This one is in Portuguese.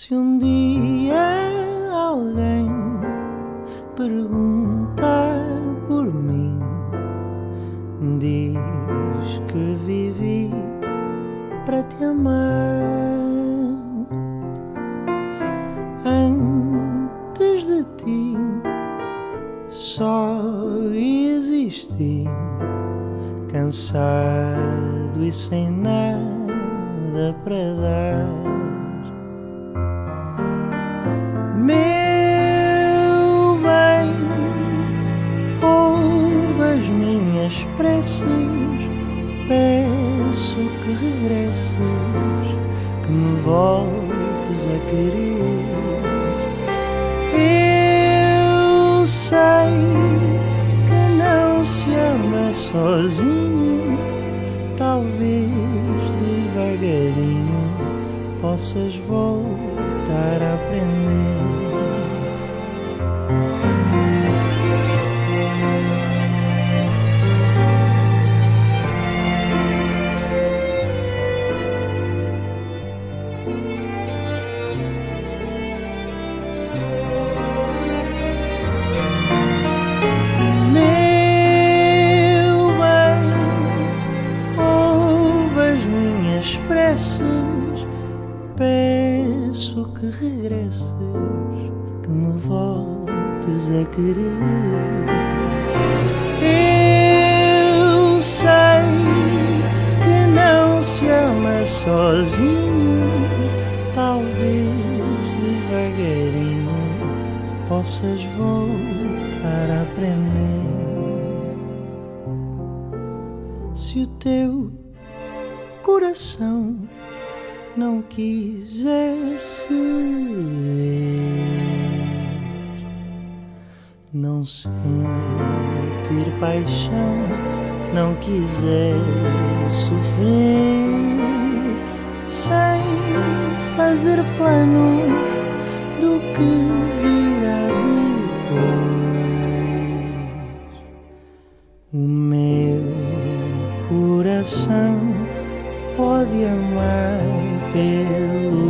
Se um dia alguém perguntar por mim, diz que vivi para te amar. Antes de ti só existi, cansado e sem nada para dar. Meu bem, ouve as minhas preces, peço que regresses, que me voltes a querer. Eu sei que não se ama sozinho, talvez devagarinho possas voltar a aprender. Meu bem, ouve as minhas preces, peço que regresses, que me voltes a querer. Eu sei que não se ama sozinho, talvez devagarinho possas voltar a aprender. Se o teu coração não quiser ceder, não sentir paixão, não quiser sofrer, sem fazer planos do que virá depois, o meu coração pode amar pelo